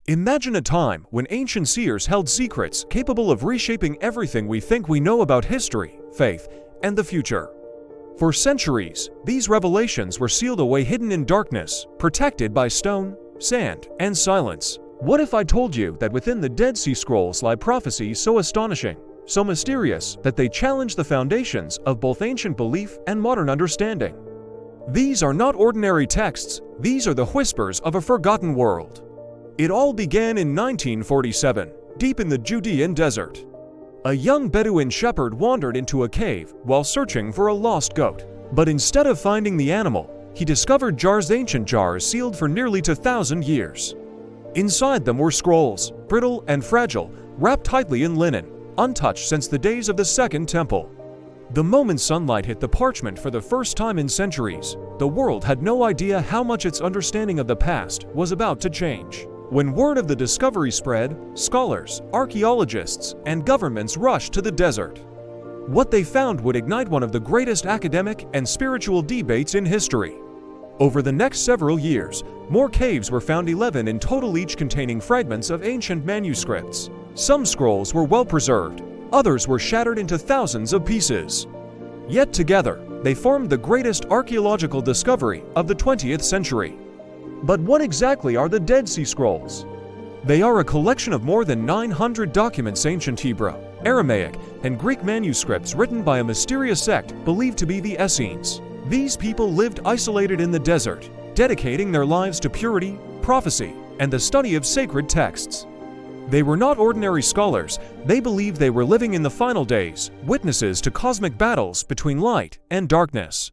Imagine a time when ancient seers held secrets capable of reshaping everything we think we know about history, faith, and the future. For centuries, these revelations were sealed away, hidden in darkness, protected by stone, sand, and silence. What if I told you that within the Dead Sea Scrolls lie prophecies so astonishing, so mysterious, that they challenge the foundations of both ancient belief and modern understanding? These are not ordinary texts, these are the whispers of a forgotten world. It all began in 1947, deep in the Judean desert. A young Bedouin shepherd wandered into a cave while searching for a lost goat. But instead of finding the animal, he discovered ancient jars sealed for nearly 2,000 years. Inside them were scrolls, brittle and fragile, wrapped tightly in linen, untouched since the days of the Second Temple. The moment sunlight hit the parchment for the first time in centuries, the world had no idea how much its understanding of the past was about to change. When word of the discovery spread, scholars, archaeologists, and governments rushed to the desert. What they found would ignite one of the greatest academic and spiritual debates in history. Over the next several years, more caves were found, 11 in total, each containing fragments of ancient manuscripts. Some scrolls were well preserved, others were shattered into thousands of pieces. Yet together, they formed the greatest archaeological discovery of the 20th century. But what exactly are the Dead Sea Scrolls? They are a collection of more than 900 documents, ancient Hebrew, Aramaic, and Greek manuscripts written by a mysterious sect believed to be the Essenes. These people lived isolated in the desert, dedicating their lives to purity, prophecy, and the study of sacred texts. They were not ordinary scholars, they believed they were living in the final days, witnesses to cosmic battles between light and darkness.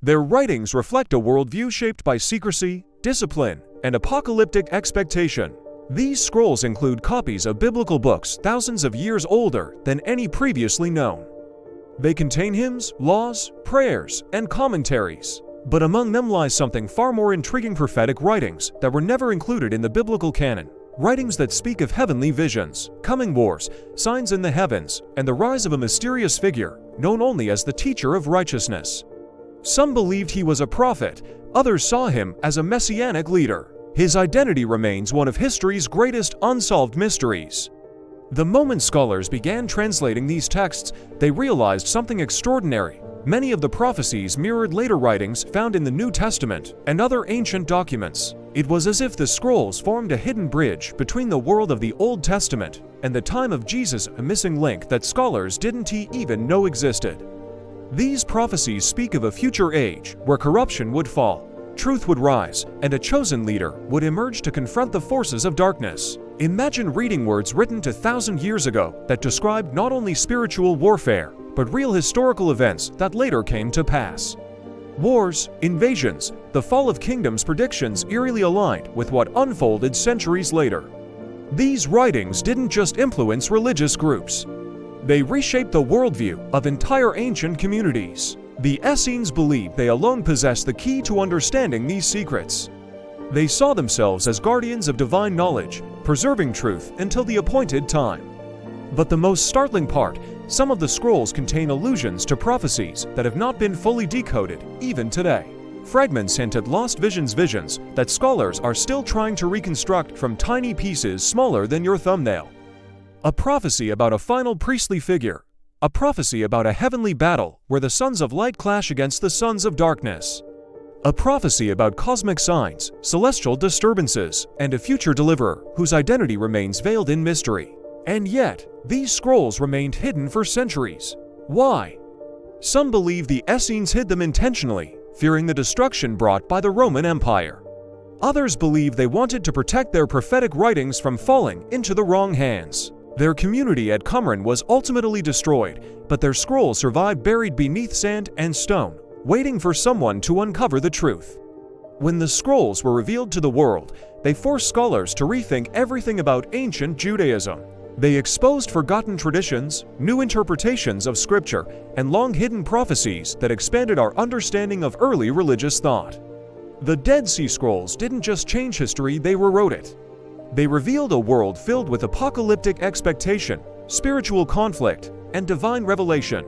Their writings reflect a worldview shaped by secrecy, discipline, and apocalyptic expectation. These scrolls include copies of biblical books thousands of years older than any previously known. They contain hymns, laws, prayers, and commentaries. But among them lies something far more intriguing: prophetic writings that were never included in the biblical canon. Writings that speak of heavenly visions, coming wars, signs in the heavens, and the rise of a mysterious figure known only as the teacher of righteousness. Some believed he was a prophet, others saw him as a messianic leader. His identity remains one of history's greatest unsolved mysteries. The moment scholars began translating these texts, they realized something extraordinary. Many of the prophecies mirrored later writings found in the New Testament and other ancient documents. It was as if the scrolls formed a hidden bridge between the world of the Old Testament and the time of Jesus, a missing link that scholars didn't even know existed. These prophecies speak of a future age where corruption would fall, truth would rise, and a chosen leader would emerge to confront the forces of darkness. Imagine reading words written 2,000 years ago that described not only spiritual warfare, but real historical events that later came to pass. Wars, invasions, the fall of kingdoms, predictions eerily aligned with what unfolded centuries later. These writings didn't just influence religious groups. They reshaped the worldview of entire ancient communities. The Essenes believed they alone possessed the key to understanding these secrets. They saw themselves as guardians of divine knowledge, preserving truth until the appointed time. But the most startling part, some of the scrolls contain allusions to prophecies that have not been fully decoded, even today. Fragments hint at lost visions that scholars are still trying to reconstruct from tiny pieces smaller than your thumbnail. A prophecy about a final priestly figure. A prophecy about a heavenly battle where the sons of light clash against the sons of darkness. A prophecy about cosmic signs, celestial disturbances, and a future deliverer whose identity remains veiled in mystery. And yet, these scrolls remained hidden for centuries. Why? Some believe the Essenes hid them intentionally, fearing the destruction brought by the Roman Empire. Others believe they wanted to protect their prophetic writings from falling into the wrong hands. Their community at Qumran was ultimately destroyed, but their scrolls survived buried beneath sand and stone, waiting for someone to uncover the truth. When the scrolls were revealed to the world, they forced scholars to rethink everything about ancient Judaism. They exposed forgotten traditions, new interpretations of scripture, and long-hidden prophecies that expanded our understanding of early religious thought. The Dead Sea Scrolls didn't just change history, they rewrote it. They revealed a world filled with apocalyptic expectation, spiritual conflict, and divine revelation.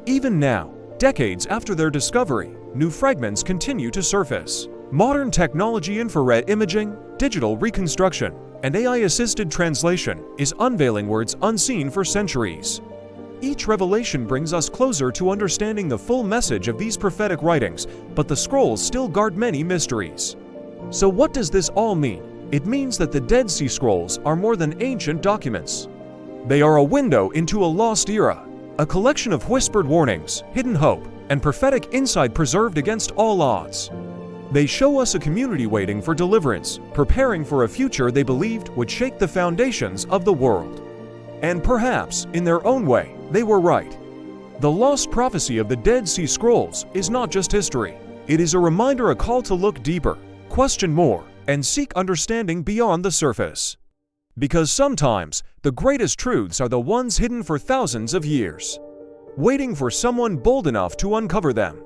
Even now, decades after their discovery, new fragments continue to surface. Modern technology, infrared imaging, digital reconstruction, and AI-assisted translation is unveiling words unseen for centuries. Each revelation brings us closer to understanding the full message of these prophetic writings, but the scrolls still guard many mysteries. So what does this all mean? It means that the Dead Sea Scrolls are more than ancient documents. They are a window into a lost era, a collection of whispered warnings, hidden hope, and prophetic insight preserved against all odds. They show us a community waiting for deliverance, preparing for a future they believed would shake the foundations of the world. And perhaps, in their own way, they were right. The lost prophecy of the Dead Sea Scrolls is not just history. It is a reminder, a call to look deeper, question more, and seek understanding beyond the surface. Because sometimes, the greatest truths are the ones hidden for thousands of years, waiting for someone bold enough to uncover them.